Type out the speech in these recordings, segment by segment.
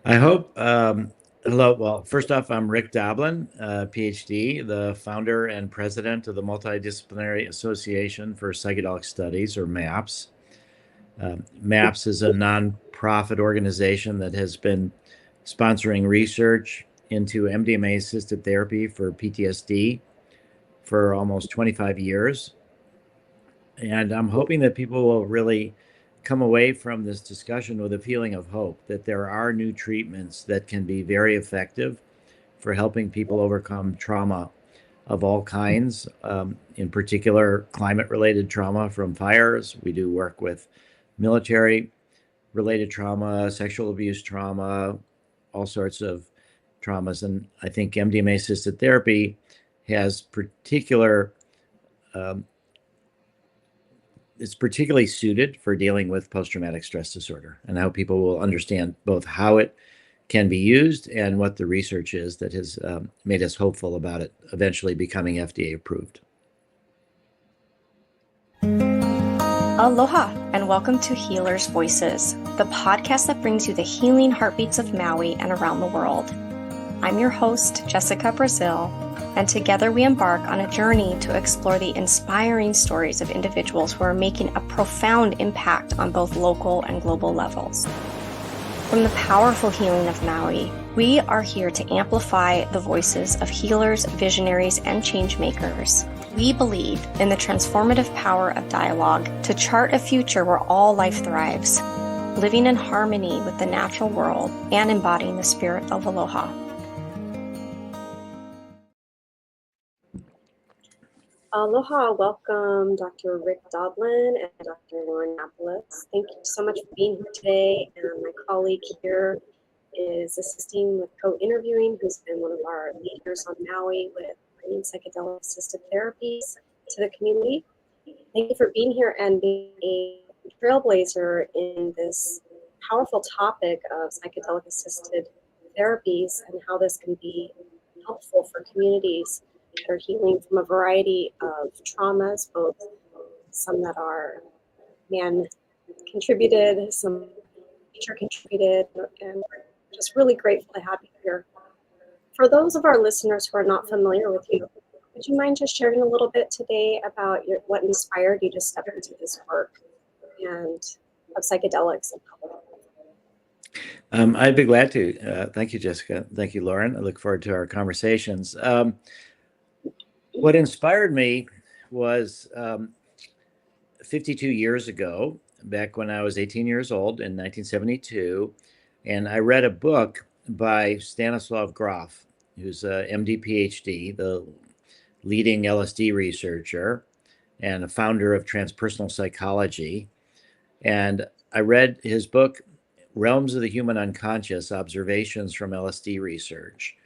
I hope. Hello. Well, first off, I'm Rick Doblin, PhD, the founder and president of the Multidisciplinary Association for Psychedelic Studies, or MAPS. MAPS is a nonprofit organization that has been sponsoring research into MDMA assisted therapy for PTSD for almost 25 years. And I'm hoping that people will really come away from this discussion with a feeling of hope that there are new treatments that can be very effective for helping people overcome trauma of all kinds, in particular, climate related trauma from fires. We do work with military related trauma, sexual abuse trauma, all sorts of traumas. And I think MDMA assisted therapy has um, it's particularly suited for dealing with post-traumatic stress disorder, and how people will understand both how it can be used and what the research is that has made us hopeful about it eventually becoming FDA approved. Aloha, and welcome to Healers' Voices, the podcast that brings you the healing heartbeats of Maui and around the world. I'm your host, Jessica Brazil, and together we embark on a journey to explore the inspiring stories of individuals who are making a profound impact on both local and global levels. From the powerful healing of Maui, we are here to amplify the voices of healers, visionaries, and change makers. We believe in the transformative power of dialogue to chart a future where all life thrives, living in harmony with the natural world and embodying the spirit of aloha. Aloha, welcome Dr. Rick Doblin and Dr. Lauren Ampolos. Thank you so much for being here today. And my colleague here is assisting with co-interviewing, who's been one of our leaders on Maui with bringing psychedelic-assisted therapies to the community. Thank you for being here and being a trailblazer in this powerful topic of psychedelic-assisted therapies and how this can be helpful for communities that are healing from a variety of traumas, both some that are man contributed, some nature contributed, and we're just really grateful to have you here. For those of our listeners who are not familiar with you, would you mind just sharing a little bit today about what inspired you to step into this work and of psychedelics and public health? I'd be glad to. Thank you, Jessica. Thank you, Lauren. I look forward to our conversations. What inspired me was 52 years ago, back when I was 18 years old in 1972, and I read a book by Stanislav Grof, who's a MD PhD, the leading LSD researcher and a founder of transpersonal psychology. And I read his book, Realms of the Human Unconscious, Observations from LSD Research.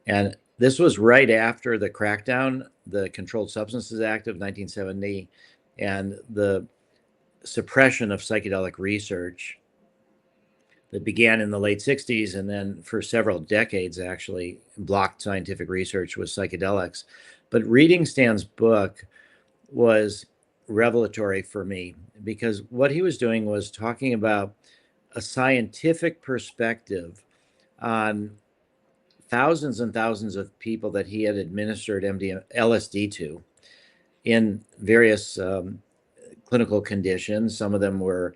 And this was right after the crackdown, the Controlled Substances Act of 1970, and the suppression of psychedelic research that began in the late 60s and then for several decades actually blocked scientific research with psychedelics. But reading Stan's book was revelatory for me because what he was doing was talking about a scientific perspective on thousands and thousands of people that he had administered LSD to in various clinical conditions. Some of them were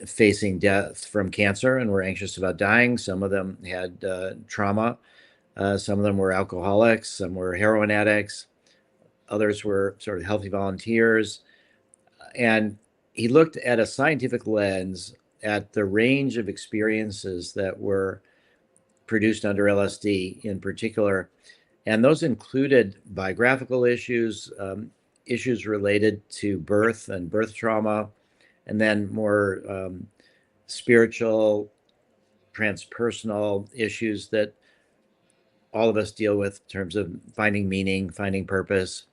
facing death from cancer and were anxious about dying. Some of them had trauma. Some of them were alcoholics. Some were heroin addicts. Others were sort of healthy volunteers. And he looked at a scientific lens at the range of experiences that were produced under LSD in particular. And those included biographical issues, issues related to birth and birth trauma, and then more spiritual, transpersonal issues that all of us deal with in terms of finding meaning, finding purpose.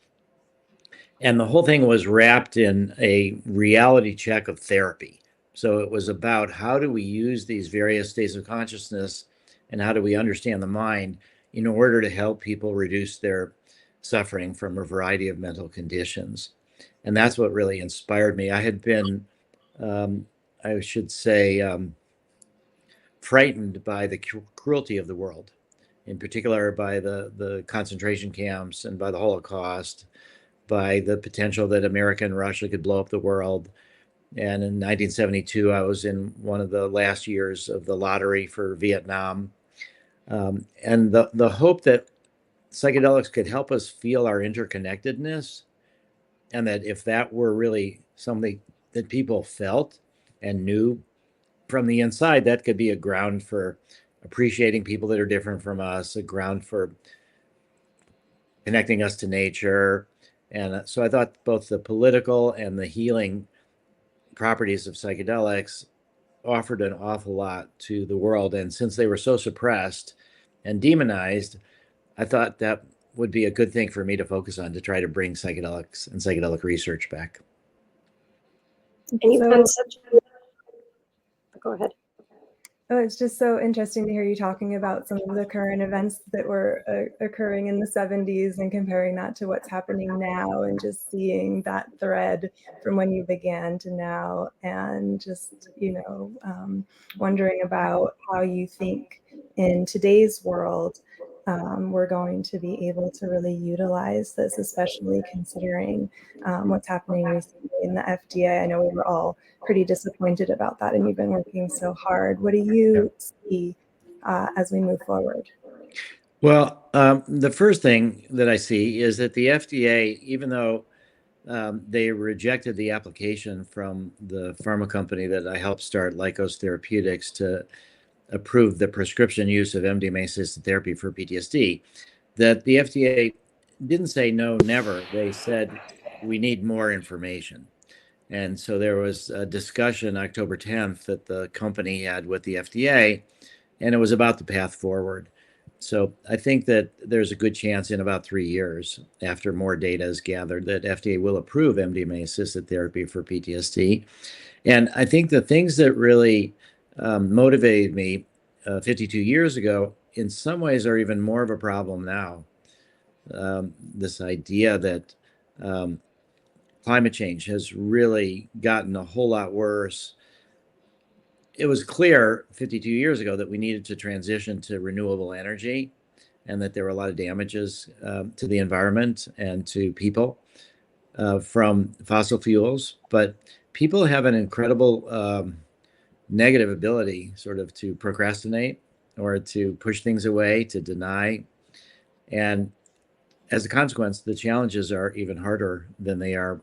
And the whole thing was wrapped in a reality check of therapy. So it was about how do we use these various states of consciousness and how do we understand the mind in order to help people reduce their suffering from a variety of mental conditions. And that's what really inspired me. I had been, I should say, frightened by the cruelty of the world, in particular by the concentration camps and by the Holocaust, by the potential that America and Russia could blow up the world. And in 1972, I was in one of the last years of the lottery for Vietnam. And the hope that psychedelics could help us feel our interconnectedness, and that if that were really something that people felt and knew from the inside, that could be a ground for appreciating people that are different from us, a ground for connecting us to nature. And so I thought both the political and the healing properties of psychedelics offered an awful lot to the world. And since they were so suppressed and demonized, I thought that would be a good thing for me to focus on, to try to bring psychedelics and psychedelic research back. And you've done such a... Go ahead. Oh, it's just so interesting to hear you talking about some of the current events that were occurring in the 70s and comparing that to what's happening now, and just seeing that thread from when you began to now, and just, wondering about how you think in today's world we're going to be able to really utilize this, especially considering what's happening recently in the FDA. I know we were all pretty disappointed about that, and you've been working so hard. What do you see as we move forward? Well, the first thing that I see is that the FDA, even though they rejected the application from the pharma company that I helped start, Lykos Therapeutics, to approve the prescription use of MDMA-assisted therapy for PTSD, that the FDA didn't say no, never. They said, we need more information. And so there was a discussion October 10th that the company had with the FDA, and it was about the path forward. So I think that there's a good chance in about 3 years, after more data is gathered, that FDA will approve MDMA-assisted therapy for PTSD. And I think the things that really motivated me 52 years ago, in some ways, are even more of a problem now. This idea that climate change has really gotten a whole lot worse. It was clear 52 years ago that we needed to transition to renewable energy, and that there were a lot of damages to the environment and to people from fossil fuels. But people have an incredible negative ability sort of to procrastinate or to push things away, to deny. And as a consequence, the challenges are even harder than they are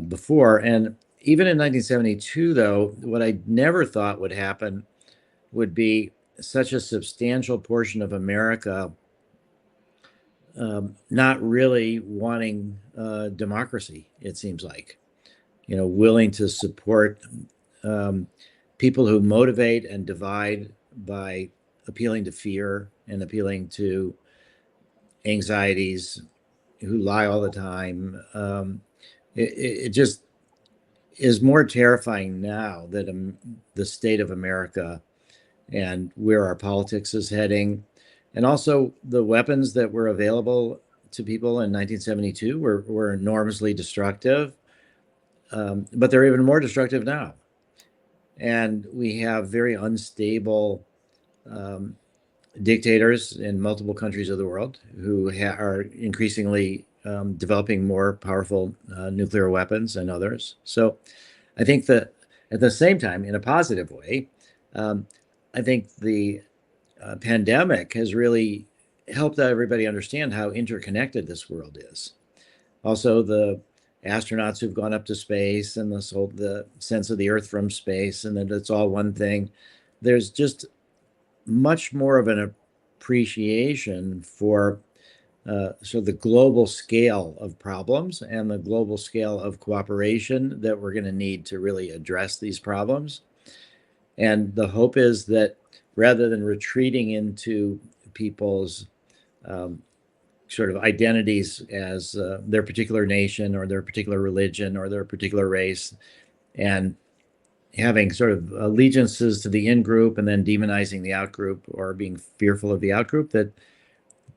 before. And even in 1972, though, what I never thought would happen would be such a substantial portion of America not really wanting democracy, it seems like, willing to support people who motivate and divide by appealing to fear and appealing to anxieties, who lie all the time. It just is more terrifying now that the state of America and where our politics is heading, and also the weapons that were available to people in 1972 were enormously destructive, but they're even more destructive now. And we have very unstable dictators in multiple countries of the world who are increasingly developing more powerful nuclear weapons than others. So I think that at the same time, in a positive way, I think the pandemic has really helped everybody understand how interconnected this world is. Also, the astronauts who've gone up to space, and the sense of the Earth from space, and that it's all one thing. There's just much more of an appreciation for sort of the global scale of problems and the global scale of cooperation that we're going to need to really address these problems. And the hope is that rather than retreating into people's sort of identities as their particular nation or their particular religion or their particular race, and having sort of allegiances to the in-group and then demonizing the out-group or being fearful of the out-group, that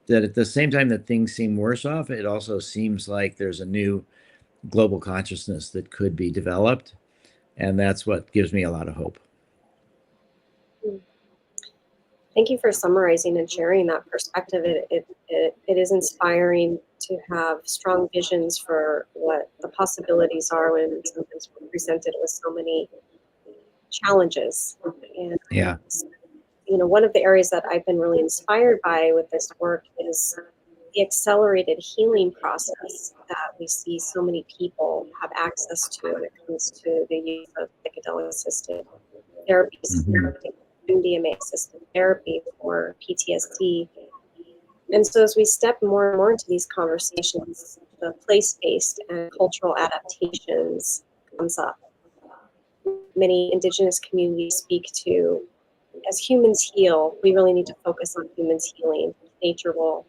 at the same time that things seem worse off, it also seems like there's a new global consciousness that could be developed. And that's what gives me a lot of hope. Thank you for summarizing and sharing that perspective. It is inspiring to have strong visions for what the possibilities are when sometimes we're presented with so many challenges. And Yeah. one of the areas that I've been really inspired by with this work is the accelerated healing process that we see so many people have access to when it comes to the use of psychedelic-assisted therapies, MDMA-assisted therapy for PTSD. And so as we step more and more into these conversations, the place-based and cultural adaptations comes up. Many indigenous communities speak to, as humans heal, we really need to focus on humans healing. Nature will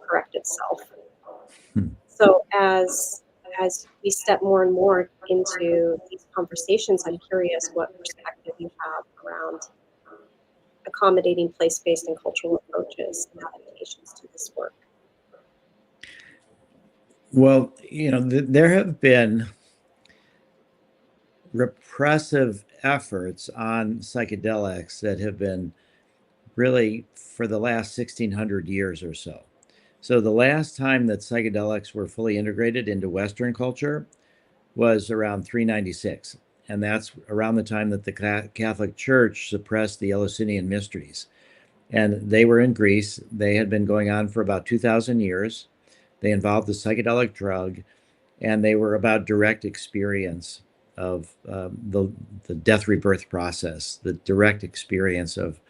correct itself. So as we step more and more into these conversations, I'm curious what perspective you have around accommodating place-based and cultural approaches and adaptations to this work. Well, there have been repressive efforts on psychedelics that have been really for the last 1600 years or so. So the last time that psychedelics were fully integrated into Western culture was around 396. And that's around the time that the Catholic Church suppressed the Eleusinian mysteries. And they were in Greece. They had been going on for about 2,000 years. They involved the psychedelic drug, and they were about direct experience of the death rebirth process, the direct experience of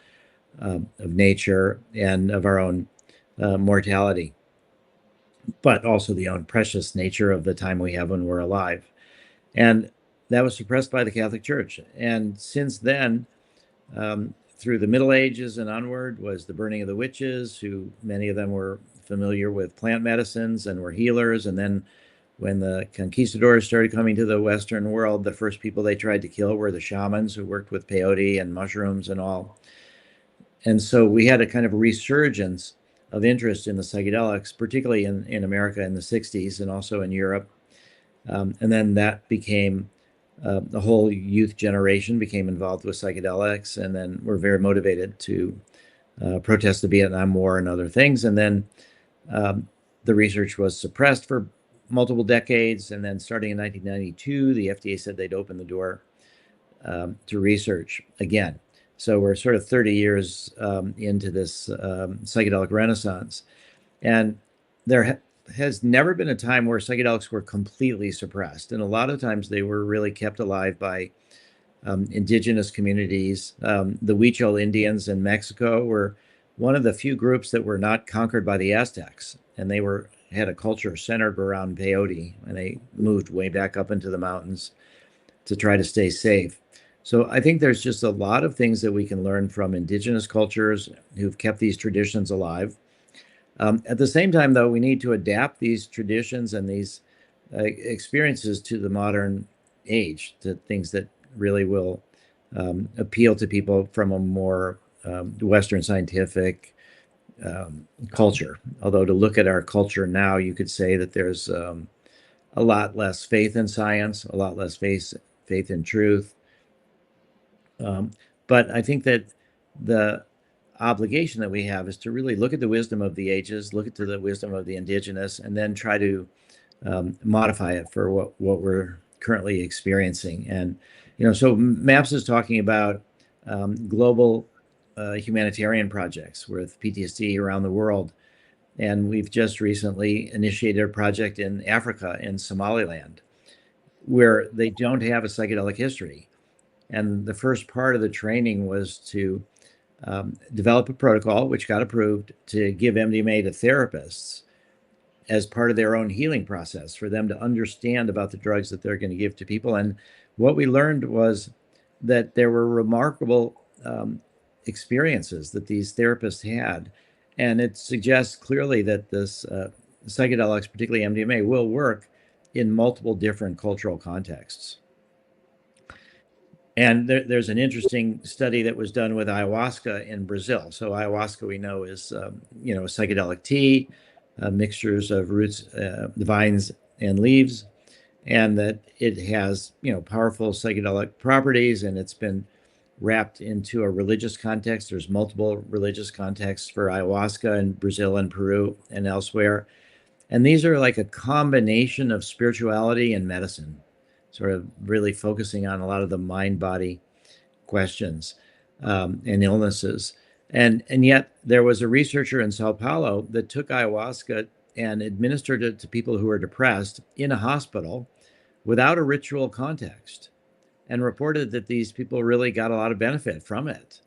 nature and of our own mortality, but also the own precious nature of the time we have when we're alive. And that was suppressed by the Catholic Church. And since then, through the Middle Ages and onward, was the burning of the witches, who many of them were familiar with plant medicines and were healers. And then when the conquistadors started coming to the Western world, the first people they tried to kill were the shamans who worked with peyote and mushrooms and all. And so we had a kind of resurgence of interest in the psychedelics, particularly in America in the 60s and also in Europe. And then that became the whole youth generation became involved with psychedelics, and then were very motivated to protest the Vietnam War and other things. And then the research was suppressed for multiple decades. And then starting in 1992, the FDA said they'd open the door to research again. So we're sort of 30 years into this psychedelic renaissance. And there has never been a time where psychedelics were completely suppressed. And a lot of times they were really kept alive by indigenous communities. The Huichol Indians in Mexico were one of the few groups that were not conquered by the Aztecs. And they had a culture centered around peyote, and they moved way back up into the mountains to try to stay safe. So I think there's just a lot of things that we can learn from indigenous cultures who've kept these traditions alive. At the same time, though, we need to adapt these traditions and these experiences to the modern age, to things that really will appeal to people from a more Western scientific culture. Although to look at our culture now, you could say that there's a lot less faith in science, a lot less faith in truth. But I think that the obligation that we have is to really look at the wisdom of the ages, look at the wisdom of the indigenous, and then try to modify it for what we're currently experiencing. And so MAPS is talking about global humanitarian projects with PTSD around the world, and we've just recently initiated a project in Africa, in Somaliland, where they don't have a psychedelic history. And the first part of the training was to develop a protocol, which got approved, to give MDMA to therapists as part of their own healing process, for them to understand about the drugs that they're going to give to people. And what we learned was that there were remarkable experiences that these therapists had. And it suggests clearly that this psychedelics, particularly MDMA, will work in multiple different cultural contexts. And there's an interesting study that was done with ayahuasca in Brazil. So ayahuasca, we know, is a psychedelic tea, mixtures of roots, vines, and leaves, and that it has powerful psychedelic properties, and it's been wrapped into a religious context. There's multiple religious contexts for ayahuasca in Brazil and Peru and elsewhere. And these are like a combination of spirituality and medicine, sort of really focusing on a lot of the mind-body questions and illnesses. And yet there was a researcher in Sao Paulo that took ayahuasca and administered it to people who were depressed in a hospital without a ritual context, and reported that these people really got a lot of benefit from it.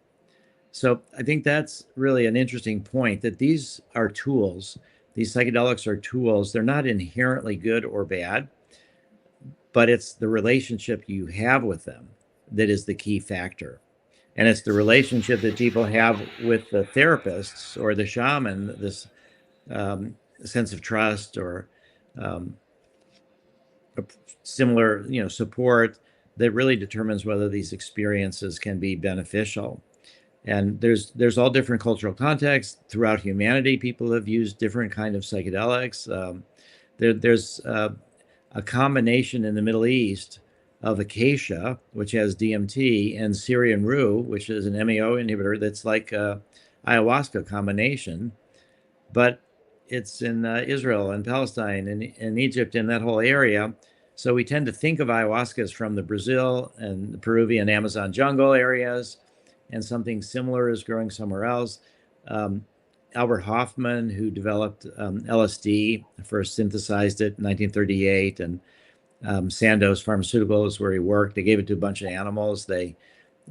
So I think that's really an interesting point, that these are tools. These psychedelics are tools. They're not inherently good or bad, but it's the relationship you have with them that is the key factor. And it's the relationship that people have with the therapists or the shaman, this sense of trust or a similar, support, that really determines whether these experiences can be beneficial. And there's all different cultural contexts throughout humanity. People have used different kind of psychedelics. There's a combination in the Middle East of acacia, which has DMT, and Syrian rue, which is an MAO inhibitor that's like a ayahuasca combination, but it's in Israel and Palestine and Egypt and that whole area. So we tend to think of ayahuascas from the Brazil and the Peruvian Amazon jungle areas, and something similar is growing somewhere else. Albert Hoffman, who developed LSD, first synthesized it in 1938, and Sandoz Pharmaceuticals, where he worked, they gave it to a bunch of animals. They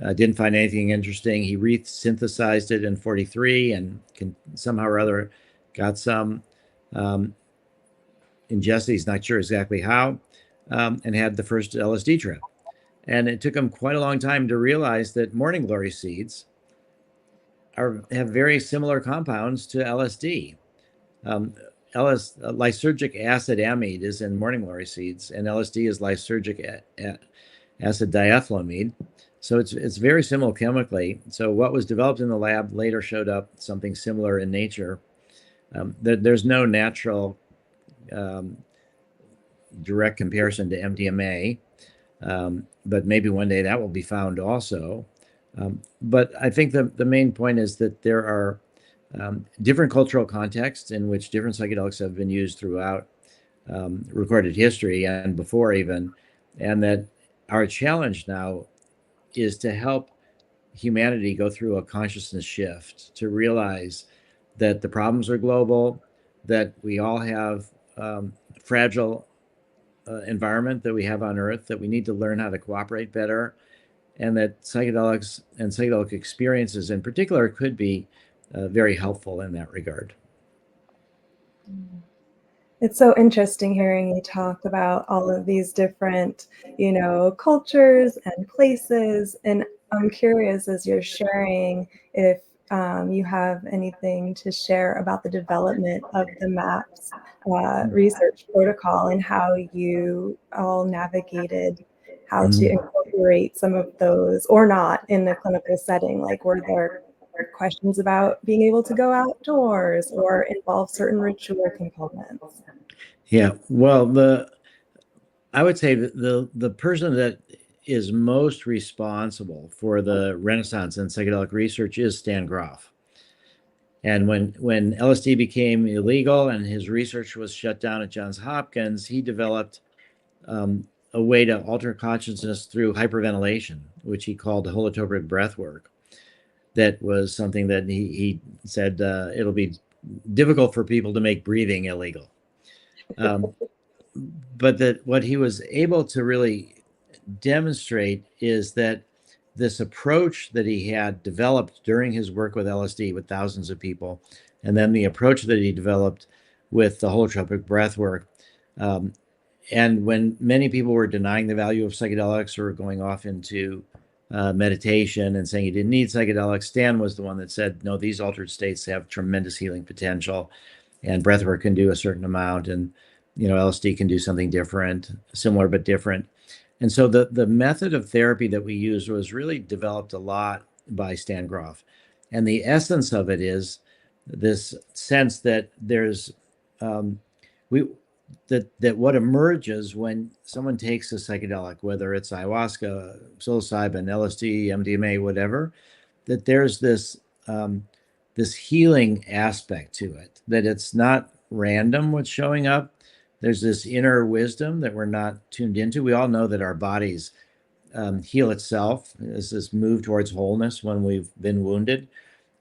didn't find anything interesting. He re-synthesized it in 43 and somehow or other got some ingested. He's not sure exactly how, and had the first LSD trip. And it took him quite a long time to realize that morning glory seeds have very similar compounds to LSD. Lysergic acid amide is in morning glory seeds, and LSD is lysergic acid diethylamide. So it's very similar chemically. So what was developed in the lab later showed up something similar in nature. There's no natural direct comparison to MDMA, but maybe one day that will be found also. But I think the main point is that there are different cultural contexts in which different psychedelics have been used throughout recorded history and before even, and that our challenge now is to help humanity go through a consciousness shift to realize that the problems are global, that we all have fragile environment that we have on Earth, that we need to learn how to cooperate better, and that psychedelics and psychedelic experiences in particular could be very helpful in that regard. It's so interesting hearing you talk about all of these different, cultures and places. And I'm curious, as you're sharing, if you have anything to share about the development of the MAPS research protocol and how you all navigated how to incorporate some of those or not in the clinical setting. Like, were there questions about being able to go outdoors or involve certain ritual components? Yeah, well, I would say the person that is most responsible for the renaissance in psychedelic research is Stan Grof. And when LSD became illegal and his research was shut down at Johns Hopkins, he developed a way to alter consciousness through hyperventilation, which he called holotropic breath work. That was something that he said it'll be difficult for people to make breathing illegal. But that what he was able to really demonstrate is that this approach that he had developed during his work with LSD with thousands of people, and then the approach that he developed with the holotropic breath work, and when many people were denying the value of psychedelics or going off into meditation and saying he didn't need psychedelics, Stan was the one that said, no, these altered states have tremendous healing potential, and breathwork can do a certain amount, and LSD can do something different, similar but different. And so the method of therapy that we used was really developed a lot by Stan Grof. And the essence of it is this sense that there's that what emerges when someone takes a psychedelic, whether it's ayahuasca, psilocybin, LSD, MDMA, whatever, that there's this healing aspect to it, that it's not random what's showing up. There's this inner wisdom that we're not tuned into. We all know that our bodies heal itself as this move towards wholeness when we've been wounded,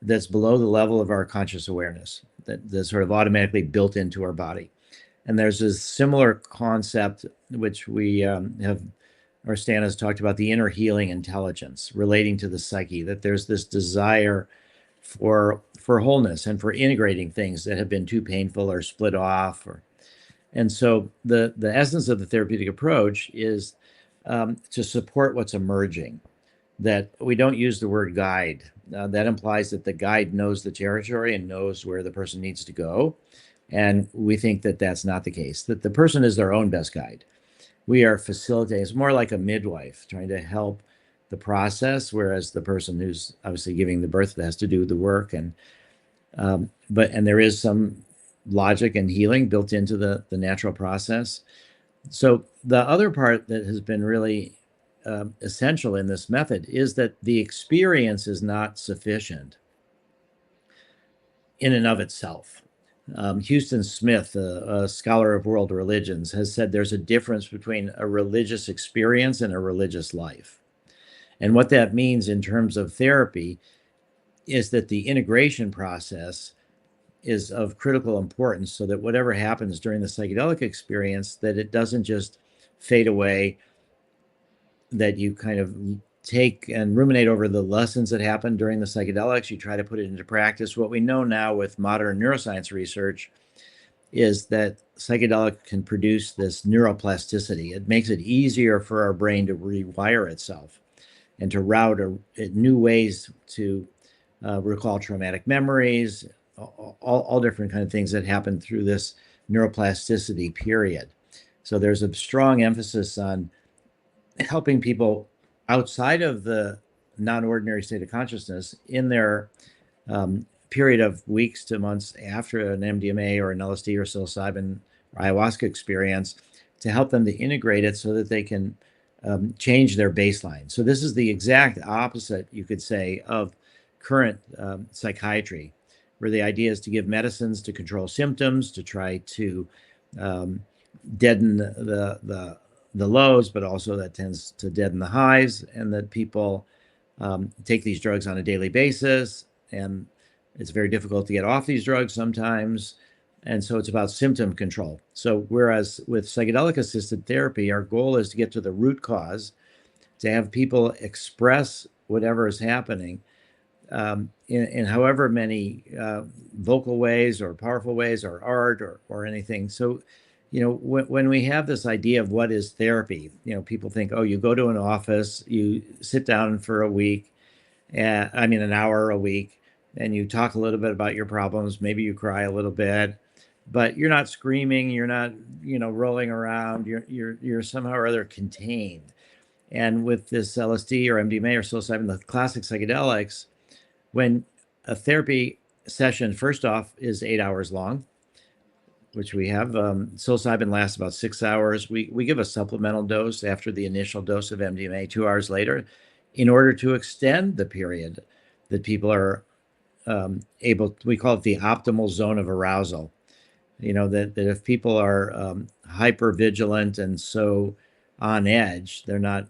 that's below the level of our conscious awareness, that's sort of automatically built into our body. And there's this similar concept, which we have, or Stan has talked about, the inner healing intelligence relating to the psyche, that there's this desire for wholeness and for integrating things that have been too painful or split off. And so the essence of the therapeutic approach is to support what's emerging, that we don't use the word guide. That implies that the guide knows the territory and knows where the person needs to go. And we think that that's not the case, that the person is their own best guide. We are facilitating. It's more like a midwife trying to help the process, whereas the person who's obviously giving the birth has to do the work. And there is some logic and healing built into the natural process. So the other part that has been really essential in this method is that the experience is not sufficient in and of itself. Houston Smith, a scholar of world religions, has said there's a difference between a religious experience and a religious life. And what that means in terms of therapy is that the integration process is of critical importance, so that whatever happens during the psychedelic experience, that it doesn't just fade away, that you kind of take and ruminate over the lessons that happened during the psychedelics. You try to put it into practice. What we know now with modern neuroscience research is that psychedelic can produce this neuroplasticity. It makes it easier for our brain to rewire itself and to route new ways to recall traumatic memories, all different kind of things that happen through this neuroplasticity period. So there's a strong emphasis on helping people outside of the non-ordinary state of consciousness in their period of weeks to months after an MDMA or an LSD or psilocybin or ayahuasca experience, to help them to integrate it so that they can change their baseline. So this is the exact opposite, you could say, of current psychiatry, where the idea is to give medicines to control symptoms, to try to deaden the lows, but also that tends to deaden the highs, and that people take these drugs on a daily basis, and it's very difficult to get off these drugs sometimes. And so it's about symptom control. So whereas with psychedelic-assisted therapy, our goal is to get to the root cause, to have people express whatever is happening in however many vocal ways or powerful ways or art or anything. So, when we have this idea of what is therapy, people think, oh, you go to an office, you sit down for an hour a week, and you talk a little bit about your problems. Maybe you cry a little bit, but you're not screaming, you're not, rolling around, you're somehow or other contained. And with this LSD or MDMA or psilocybin, the classic psychedelics, when a therapy session, first off, is 8 hours long, which we have, psilocybin lasts about 6 hours. We give a supplemental dose after the initial dose of MDMA 2 hours later, in order to extend the period that people are we call it the optimal zone of arousal. That if people are hyper vigilant and so on edge, they're not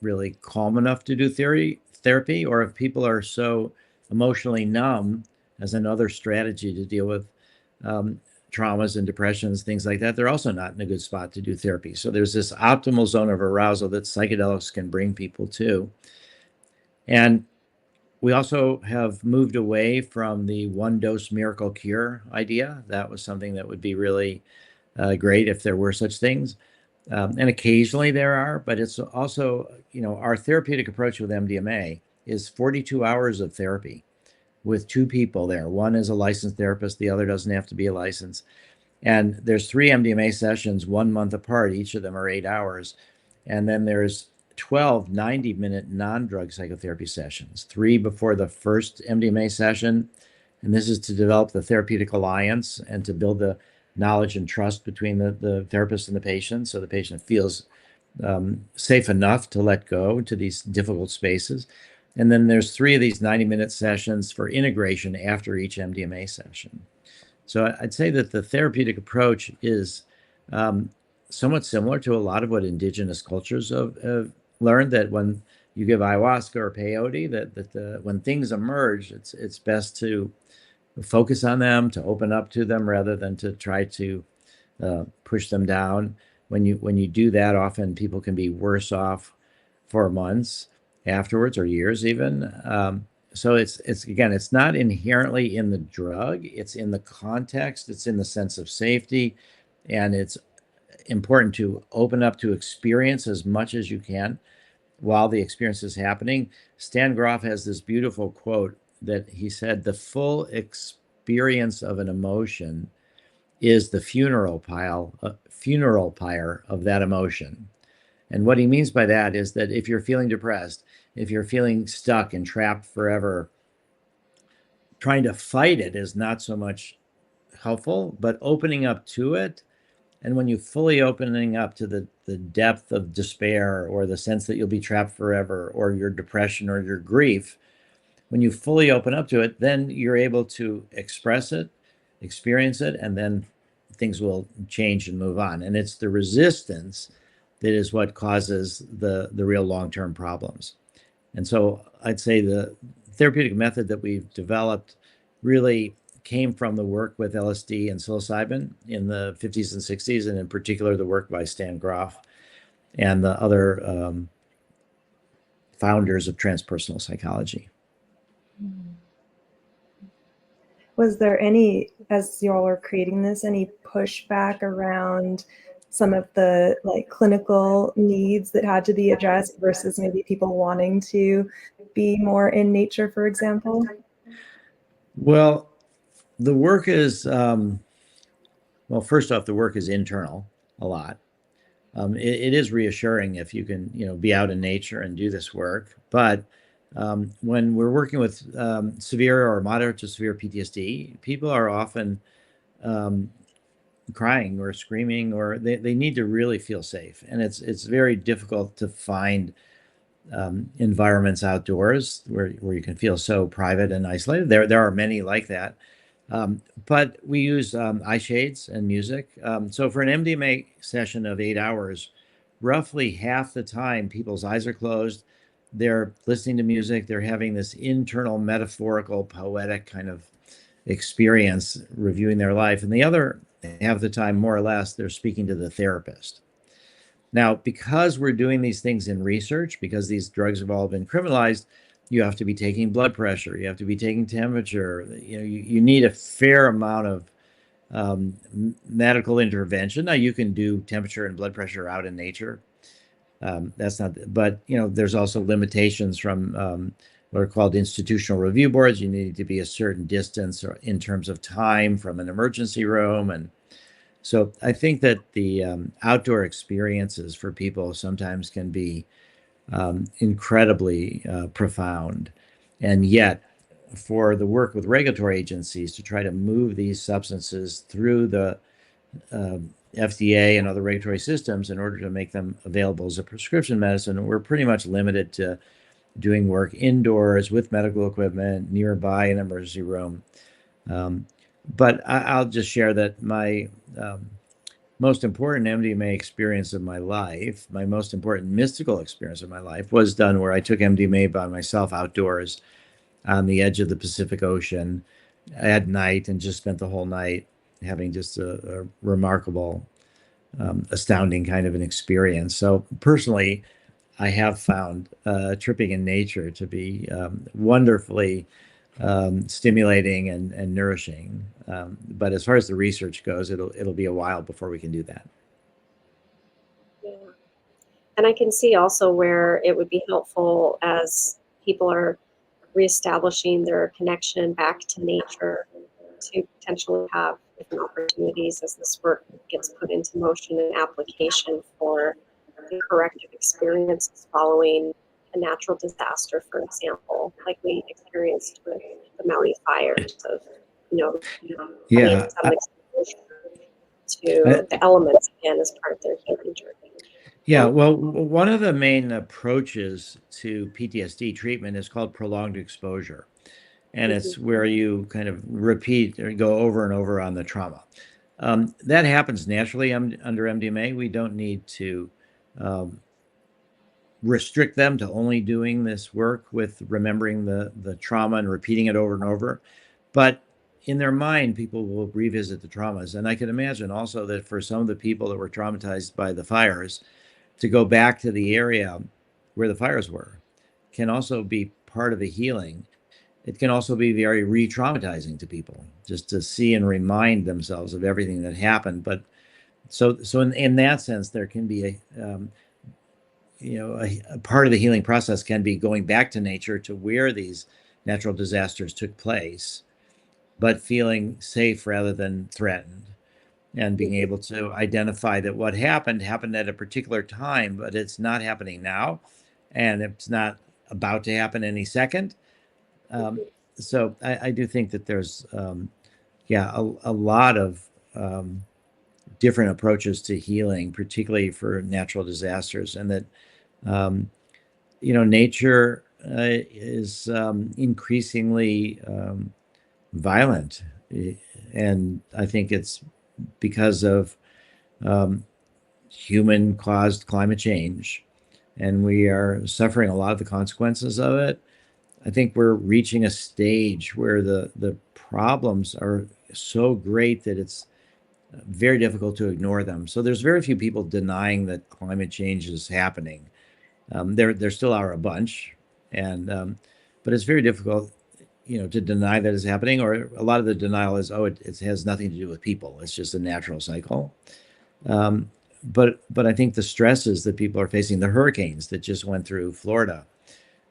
really calm enough to do therapy, or if people are so emotionally numb, as another strategy to deal with traumas and depressions, things like that, they're also not in a good spot to do therapy. So there's this optimal zone of arousal that psychedelics can bring people to. And we also have moved away from the one dose miracle cure idea. That was something that would be really great if there were such things. And occasionally there are, but it's also, our therapeutic approach with MDMA is 42 hours of therapy with two people there. One is a licensed therapist, the other doesn't have to be a licensed. And there's 3 MDMA sessions, 1 month apart. Each of them are 8 hours. And then there's 12 90-minute non-drug psychotherapy sessions, 3 before the first MDMA session. And this is to develop the therapeutic alliance and to build the knowledge and trust between the therapist and the patient, so the patient feels safe enough to let go to these difficult spaces. And then there's 3 of these 90-minute sessions for integration after each MDMA session. So I'd say that the therapeutic approach is somewhat similar to a lot of what indigenous cultures have learned, that when you give ayahuasca or peyote, that when things emerge, it's best to focus on them, to open up to them, rather than to try to push them down. When you do that, often people can be worse off for months afterwards, or years even. So it's again, it's not inherently in the drug, it's in the context, it's in the sense of safety, and it's important to open up to experience as much as you can while the experience is happening. Stan Grof has this beautiful quote that he said, "The full experience of an emotion is the funeral pyre of that emotion." And what he means by that is that if you're feeling depressed, if you're feeling stuck and trapped forever, trying to fight it is not so much helpful, but opening up to it. And when you fully opening up to the depth of despair, or the sense that you'll be trapped forever, or your depression or your grief, when you fully open up to it, then you're able to express it, experience it, and then things will change and move on. And it's the resistance that is what causes the real long-term problems. And so I'd say the therapeutic method that we've developed really came from the work with LSD and psilocybin in the 50s and 60s, and in particular the work by Stan Grof and the other founders of transpersonal psychology. Was there any, as y'all are creating this, any pushback around some of the like clinical needs that had to be addressed versus maybe people wanting to be more in nature, for example? Well, the work is, well, first off, the work is internal a lot. It is reassuring if you can, be out in nature and do this work. But when we're working with severe or moderate to severe PTSD, people are often crying or screaming, or they need to really feel safe. And it's very difficult to find environments outdoors where you can feel so private and isolated. There are many like that. But we use eye shades and music. So for an MDMA session of 8 hours, roughly half the time people's eyes are closed, they're listening to music, they're having this internal, metaphorical, poetic kind of experience, reviewing their life. And the other half of the time, more or less, they're speaking to the therapist. Now, because we're doing these things in research, because these drugs have all been criminalized, you have to be taking blood pressure, you have to be taking temperature, you need a fair amount of medical intervention. Now, you can do temperature and blood pressure out in nature. That's not, but there's also limitations from what are called institutional review boards. You need to be a certain distance or in terms of time from an emergency room. And so I think that the outdoor experiences for people sometimes can be incredibly profound. And yet, for the work with regulatory agencies to try to move these substances through the FDA and other regulatory systems in order to make them available as a prescription medicine, we're pretty much limited to doing work indoors with medical equipment nearby an emergency room. But I'll just share that my most important MDMA experience of my life, my most important mystical experience of my life, was done where I took MDMA by myself outdoors on the edge of the Pacific Ocean at night, and just spent the whole night having just a remarkable, astounding kind of an experience. So personally, I have found tripping in nature to be wonderfully stimulating and nourishing. But as far as the research goes, it'll be a while before we can do that. Yeah. And I can see also where it would be helpful as people are reestablishing their connection back to nature to potentially have different opportunities as this work gets put into motion and application for the corrective experiences following a natural disaster, for example, like we experienced with the Maui fires of, Yeah. to the elements again as part of their healing journey. Yeah, well, one of the main approaches to PTSD treatment is called prolonged exposure. And it's where you kind of repeat or go over and over on the trauma. That happens naturally under MDMA. We don't need to restrict them to only doing this work with remembering the trauma and repeating it over and over. But in their mind, people will revisit the traumas. And I can imagine also that for some of the people that were traumatized by the fires, to go back to the area where the fires were can also be part of the healing. It can also be very re-traumatizing to people just to see and remind themselves of everything that happened. But so in that sense, there can be a part of the healing process can be going back to nature to where these natural disasters took place, but feeling safe rather than threatened, and being able to identify that what happened at a particular time, but it's not happening now, and it's not about to happen any second. So I do think that there's, a lot of different approaches to healing, particularly for natural disasters, and that, nature is increasingly violent. And I think it's because of human-caused climate change, and we are suffering a lot of the consequences of it. I think we're reaching a stage where the problems are so great that it's very difficult to ignore them. So there's very few people denying that climate change is happening. There still are a bunch, and but it's very difficult, to deny that it's happening. Or a lot of the denial is, it has nothing to do with people. It's just a natural cycle. But I think the stresses that people are facing, the hurricanes that just went through Florida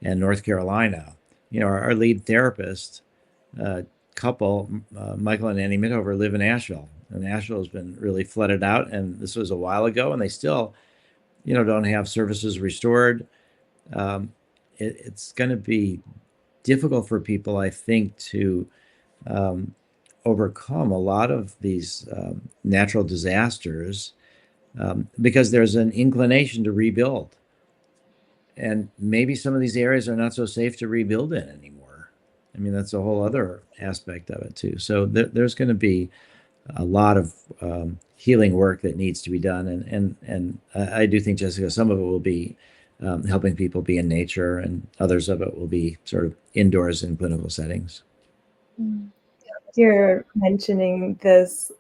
and North Carolina, our lead therapist couple, Michael and Annie Mithover, live in Asheville, and Asheville has been really flooded out. And this was a while ago, and they still, don't have services restored. It's going to be difficult for people, I think, to overcome a lot of these natural disasters because there's an inclination to rebuild. And maybe some of these areas are not so safe to rebuild in anymore. I mean, that's a whole other aspect of it too. So there's going to be a lot of healing work that needs to be done. And I do think, Jessica, some of it will be helping people be in nature, and others of it will be sort of indoors in clinical settings. You're mentioning this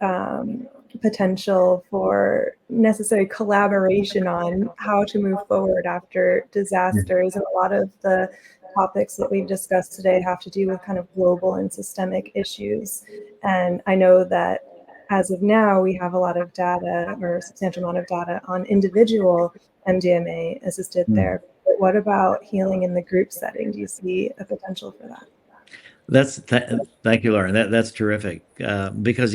potential for necessary collaboration on how to move forward after disasters. And a lot of the topics that we've discussed today have to do with kind of global and systemic issues. And I know that as of now, we have a lot of data, or a substantial amount of data, on individual MDMA-assisted therapy. But what about healing in the group setting? Do you see a potential for that? Thank you, Lauren. That's terrific. Because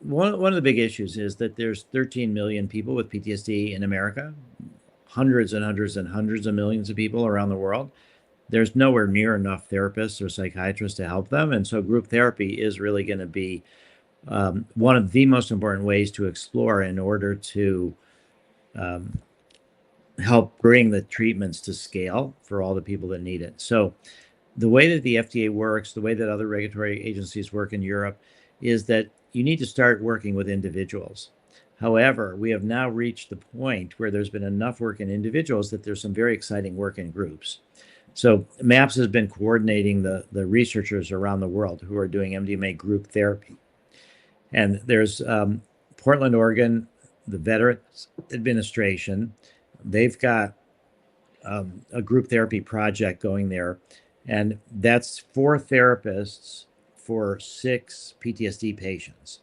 one of the big issues is that there's 13 million people with PTSD in America, hundreds and hundreds and hundreds of millions of people around the world. There's nowhere near enough therapists or psychiatrists to help them, and so group therapy is really going to be one of the most important ways to explore in order to help bring the treatments to scale for all the people that need it. So the way that the FDA works, the way that other regulatory agencies work in Europe, is that you need to start working with individuals. However, we have now reached the point where there's been enough work in individuals that there's some very exciting work in groups. So MAPS has been coordinating the researchers around the world who are doing MDMA group therapy. And there's Portland, Oregon, the Veterans Administration. They've got a group therapy project going there. And that's 4 therapists for 6 PTSD patients.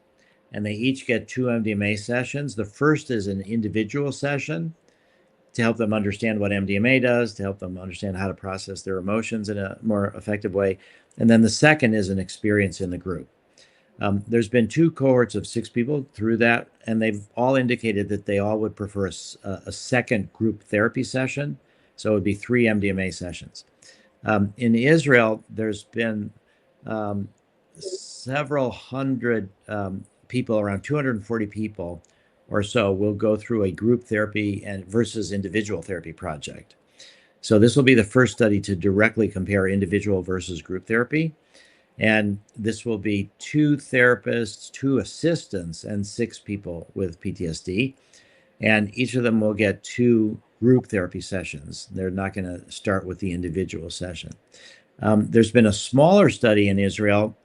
And they each get 2 MDMA sessions. The first is an individual session to help them understand what MDMA does, to help them understand how to process their emotions in a more effective way. And then the second is an experience in the group. There's been 2 cohorts of 6 people through that, and they've all indicated that they all would prefer a second group therapy session. So it would be 3 MDMA sessions. In Israel, there's been several hundred people, around 240 people or so, will go through a group therapy and versus individual therapy project. So this will be the first study to directly compare individual versus group therapy. And this will be 2 therapists, 2 assistants, and 6 people with PTSD. And each of them will get 2 group therapy sessions. They're not going to start with the individual session. There's been a smaller study in Israel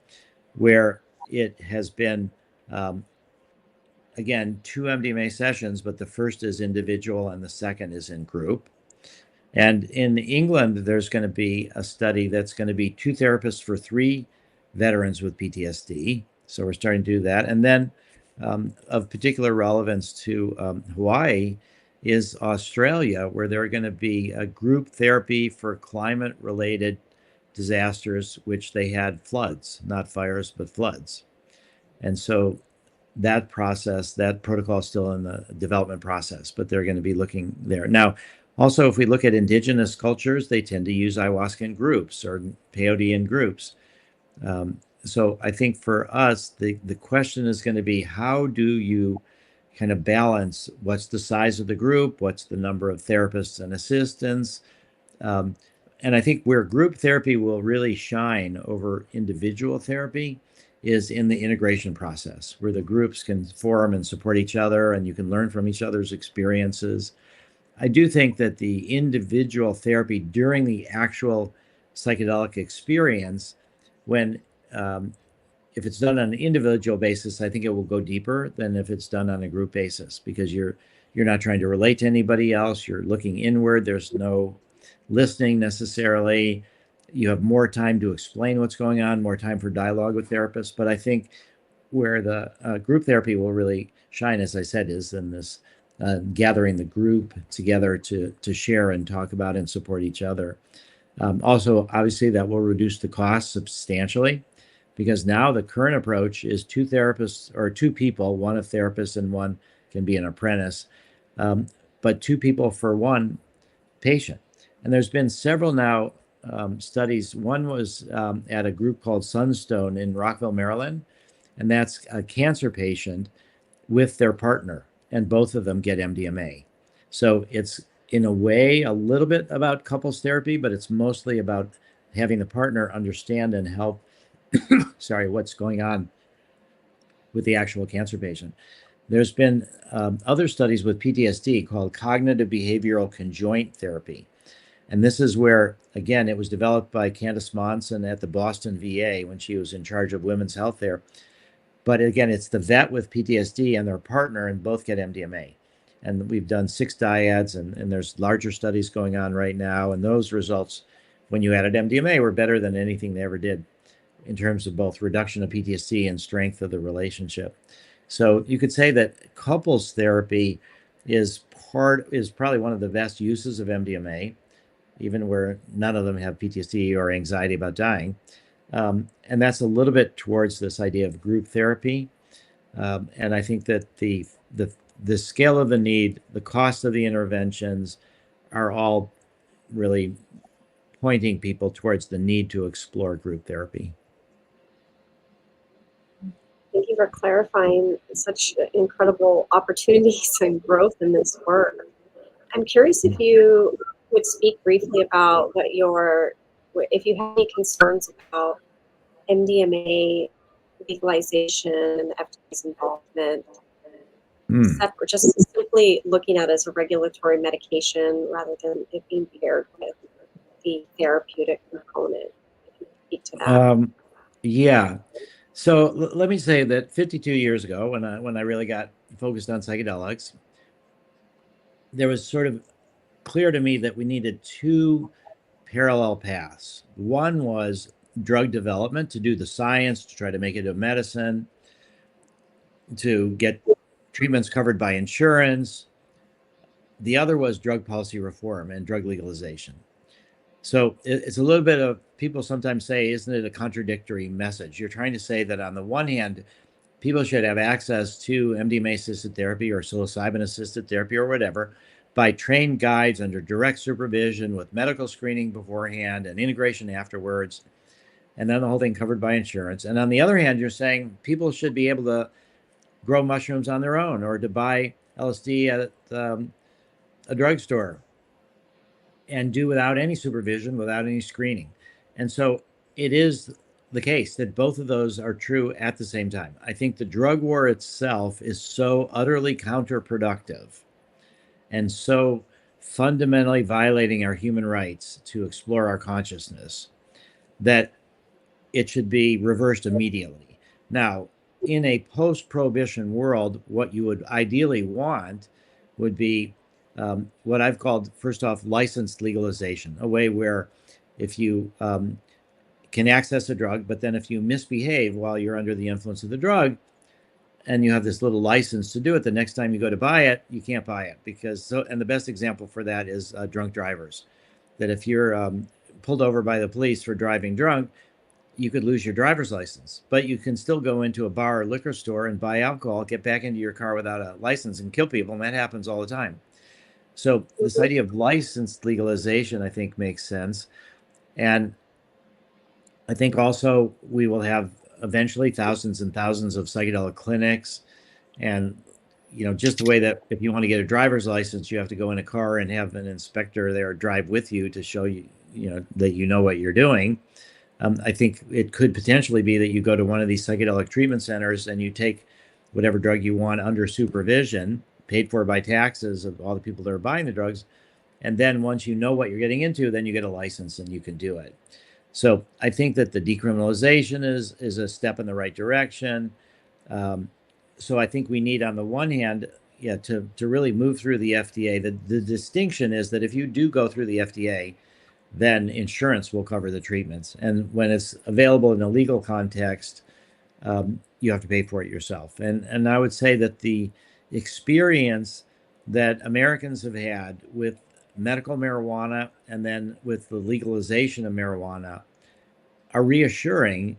where it has been, again, 2 MDMA sessions, but the first is individual and the second is in group. And in England, there's going to be a study that's going to be 2 therapists for 3 veterans with PTSD. So we're starting to do that. And then of particular relevance to Hawaii is Australia, where there are going to be a group therapy for climate-related disasters, which they had floods, not fires, but floods. And so that process, that protocol is still in the development process, but they're going to be looking there. Now, also, if we look at indigenous cultures, they tend to use ayahuasca in groups or peyote in groups. So I think for us, the question is going to be, how do you kind of balance what's the size of the group, what's the number of therapists and assistants? And I think where group therapy will really shine over individual therapy is in the integration process, where the groups can form and support each other and you can learn from each other's experiences. I do think that the individual therapy during the actual psychedelic experience, when if it's done on an individual basis, I think it will go deeper than if it's done on a group basis, because you're not trying to relate to anybody else. You're looking inward. There's no listening necessarily. You have more time to explain what's going on, more time for dialogue with therapists. But I think where the group therapy will really shine, as I said, is in this gathering the group together to share and talk about and support each other. Also, obviously, that will reduce the cost substantially, because now the current approach is 2 therapists or 2 people, one a therapist and one can be an apprentice, but 2 people for 1 patient. And there's been several now studies. One was at a group called Sunstone in Rockville, Maryland, and that's a cancer patient with their partner, and both of them get MDMA. So it's in a way a little bit about couples therapy, but it's mostly about having the partner understand and help what's going on with the actual cancer patient. There's been other studies with PTSD called cognitive behavioral conjoint therapy. And this is where, again, it was developed by Candace Monson at the Boston VA when she was in charge of women's health there. But again, it's the vet with PTSD and their partner, and both get MDMA. And we've done 6 dyads, and there's larger studies going on right now. And those results, when you added MDMA, were better than anything they ever did in terms of both reduction of PTSD and strength of the relationship. So you could say that couples therapy is probably one of the best uses of MDMA, even where none of them have PTSD or anxiety about dying. And that's a little bit towards this idea of group therapy. And I think that the scale of the need, the cost of the interventions are all really pointing people towards the need to explore group therapy. Thank you for clarifying such incredible opportunities and growth in this work. I'm curious if you would speak briefly about if you have any concerns about MDMA legalization and the FDA's involvement, separate, just simply looking at it as a regulatory medication rather than it being paired with the therapeutic component. If you could speak to that. Yeah. So let me say that 52 years ago, when I really got focused on psychedelics, there was sort of clear to me that we needed 2 parallel paths. One was drug development, to do the science, to try to make it a medicine, to get treatments covered by insurance. The other was drug policy reform and drug legalization. So it's a little bit of, people sometimes say, isn't it a contradictory message? You're trying to say that on the one hand, people should have access to MDMA-assisted therapy or psilocybin-assisted therapy or whatever by trained guides under direct supervision with medical screening beforehand and integration afterwards, and then the whole thing covered by insurance. And on the other hand, you're saying people should be able to grow mushrooms on their own or to buy LSD at a drugstore and do without any supervision, without any screening. And so it is the case that both of those are true at the same time. I think the drug war itself is so utterly counterproductive and so fundamentally violating our human rights to explore our consciousness that it should be reversed immediately. Now, in a post-prohibition world, what you would ideally want would be what I've called, first off, licensed legalization, a way where if you can access a drug, but then if you misbehave while you're under the influence of the drug, and you have this little license to do it, the next time you go to buy it, you can't buy it because and the best example for that is drunk drivers. That if you're pulled over by the police for driving drunk, you could lose your driver's license, but you can still go into a bar or liquor store and buy alcohol, get back into your car without a license and kill people. And that happens all the time. So this idea of licensed legalization, I think, makes sense. And I think also we will have eventually thousands and thousands of psychedelic clinics. And, just the way that if you want to get a driver's license, you have to go in a car and have an inspector there drive with you to show you, that you know what you're doing. I think it could potentially be that you go to one of these psychedelic treatment centers and you take whatever drug you want under supervision, paid for by taxes of all the people that are buying the drugs. And then once you know what you're getting into, then you get a license and you can do it. So I think that the decriminalization is a step in the right direction. So I think we need, on the one hand, to really move through the FDA. The distinction is that if you do go through the FDA, then insurance will cover the treatments. And when it's available in a legal context, you have to pay for it yourself. And I would say that the experience that Americans have had with medical marijuana and then with the legalization of marijuana are reassuring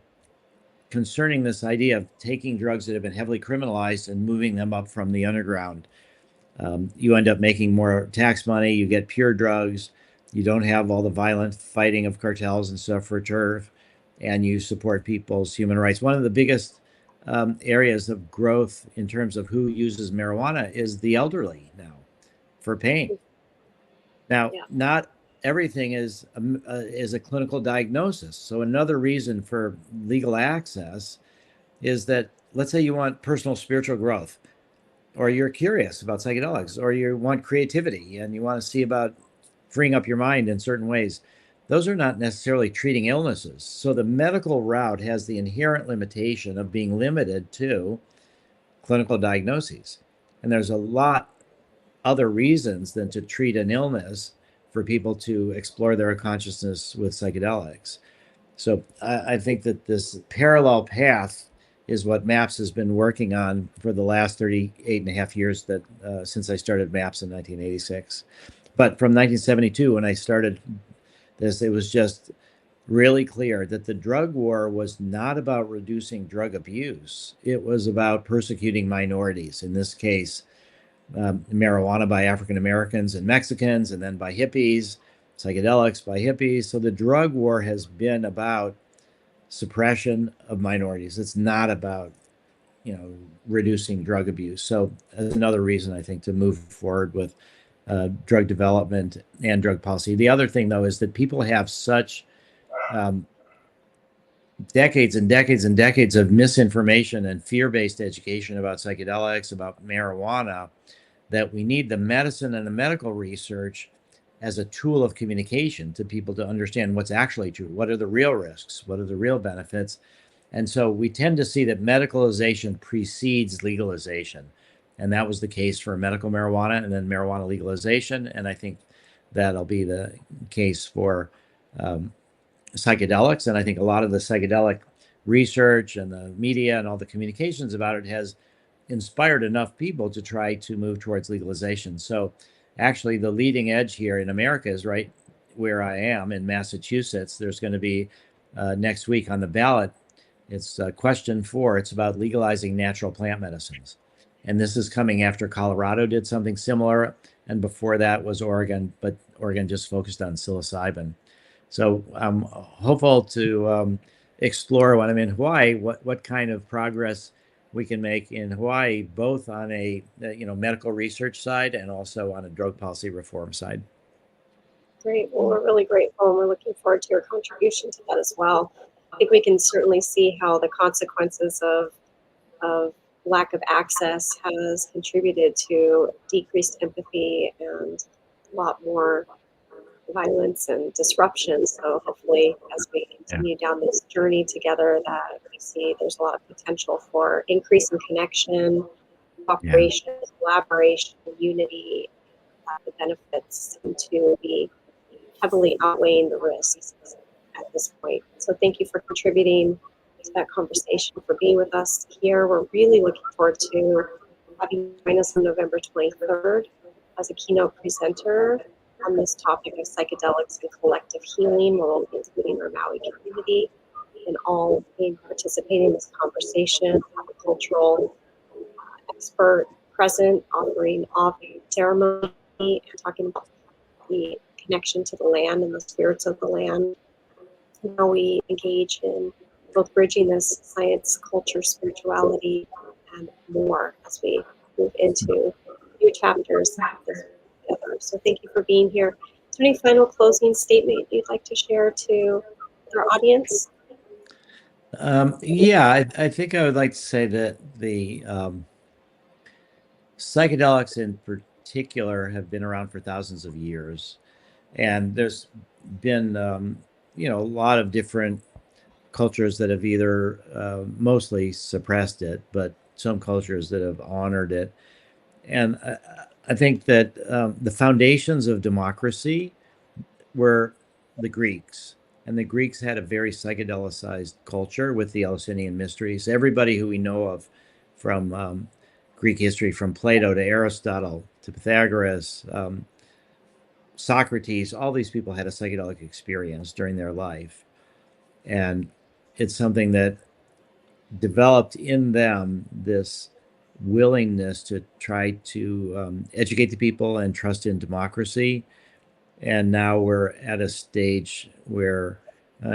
concerning this idea of taking drugs that have been heavily criminalized and moving them up from the underground. You end up making more tax money, you get pure drugs, you don't have all the violent fighting of cartels and stuff for turf, and you support people's human rights. One of the biggest areas of growth in terms of who uses marijuana is the elderly now for pain. Now, not everything is a clinical diagnosis. So another reason for legal access is that, let's say you want personal spiritual growth, or you're curious about psychedelics, or you want creativity and you want to see about freeing up your mind in certain ways. Those are not necessarily treating illnesses. So the medical route has the inherent limitation of being limited to clinical diagnoses. And there's a lot other reasons than to treat an illness for people to explore their consciousness with psychedelics. So I think that this parallel path is what MAPS has been working on for the last 38 and a half years since I started MAPS in 1986. But from 1972, when I started this, it was just really clear that the drug war was not about reducing drug abuse. It was about persecuting minorities, in this case, marijuana by African Americans and Mexicans, and then by hippies, psychedelics by hippies. So the drug war has been about suppression of minorities. It's not about, reducing drug abuse. So that's another reason, I think, to move forward with drug development and drug policy. The other thing, though, is that people have such decades and decades and decades of misinformation and fear-based education about psychedelics, about marijuana, that we need the medicine and the medical research as a tool of communication to people to understand what's actually true. What are the real risks? What are the real benefits? And so we tend to see that medicalization precedes legalization. And that was the case for medical marijuana and then marijuana legalization. And I think that'll be the case for psychedelics. And I think a lot of the psychedelic research and the media and all the communications about it has inspired enough people to try to move towards legalization. So actually the leading edge here in America is right where I am in Massachusetts. There's going to be next week on the ballot, it's question 4. It's about legalizing natural plant medicines. And this is coming after Colorado did something similar. And before that was Oregon, but Oregon just focused on psilocybin. So I'm hopeful to explore when I'm in Hawaii, what kind of progress we can make in Hawaii, both on a medical research side and also on a drug policy reform side. Great. Well, we're really grateful, and we're looking forward to your contribution to that as well. I think we can certainly see how the consequences of lack of access has contributed to decreased empathy and a lot more violence and disruption. So hopefully, as we continue down this journey together, that we see there's a lot of potential for increase in connection, cooperation, collaboration, unity. The benefits seem to be heavily outweighing the risks at this point. So thank you for contributing to that conversation, for being with us here. We're really looking forward to having you join us on November 23rd as a keynote presenter on this topic of psychedelics and collective healing. We'll be including our Maui community and all being participating in this conversation, have a cultural expert present, offering off ceremony and talking about the connection to the land and the spirits of the land. Now we engage in both bridging this science, culture, spirituality, and more as we move into new chapters together. So thank you for being here. Is there any final closing statement you'd like to share to our audience? I think I would like to say that the psychedelics in particular have been around for thousands of years. And there's been, a lot of different cultures that have either mostly suppressed it, but some cultures that have honored it. And I think that the foundations of democracy were the Greeks. And the Greeks had a very psychedelicized culture with the Eleusinian mysteries. Everybody who we know of from Greek history, from Plato to Aristotle to Pythagoras, Socrates, all these people had a psychedelic experience during their life. And it's something that developed in them this willingness to try to educate the people and trust in democracy. And now we're at a stage where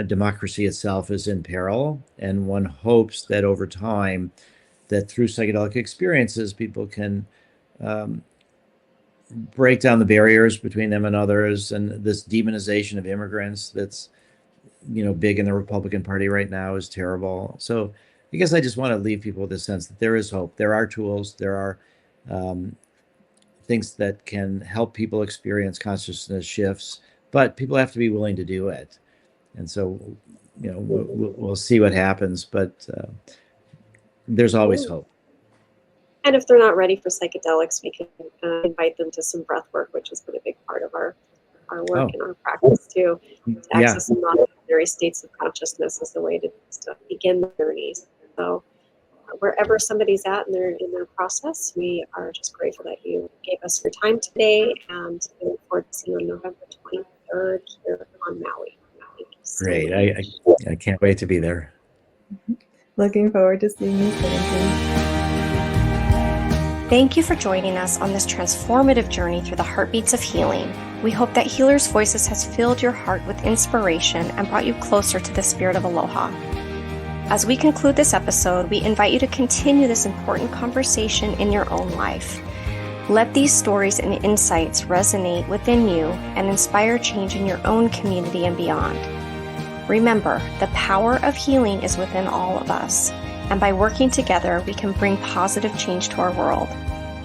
democracy itself is in peril. And one hopes that over time, that through psychedelic experiences, people can break down the barriers between them and others. And this demonization of immigrants that's, big in the Republican Party right now is terrible. So I guess I just want to leave people with a sense that there is hope. There are tools. There are things that can help people experience consciousness shifts, but people have to be willing to do it. And so, we'll see what happens, but there's always hope. And if they're not ready for psychedelics, we can invite them to some breath work, which has been a big part of our work and our practice too. To access some non-ordinary states of consciousness is the way to begin the journey. So wherever somebody's at in their process, we are just grateful that you gave us your time today, and we look forward to seeing you on November 23rd here on Maui. Great. I can't wait to be there. Looking forward to seeing you soon. Thank you for joining us on this transformative journey through the heartbeats of healing. We hope that Healers Voices has filled your heart with inspiration and brought you closer to the spirit of aloha. As we conclude this episode, we invite you to continue this important conversation in your own life. Let these stories and insights resonate within you and inspire change in your own community and beyond. Remember, the power of healing is within all of us, and by working together, we can bring positive change to our world.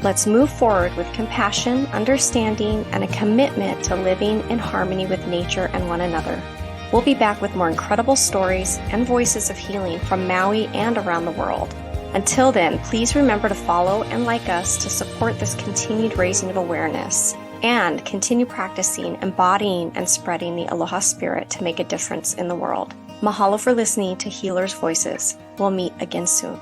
Let's move forward with compassion, understanding, and a commitment to living in harmony with nature and one another. We'll be back with more incredible stories and voices of healing from Maui and around the world. Until then, please remember to follow and like us to support this continued raising of awareness, and continue practicing, embodying, and spreading the aloha spirit to make a difference in the world. Mahalo for listening to Healers Voices. We'll meet again soon.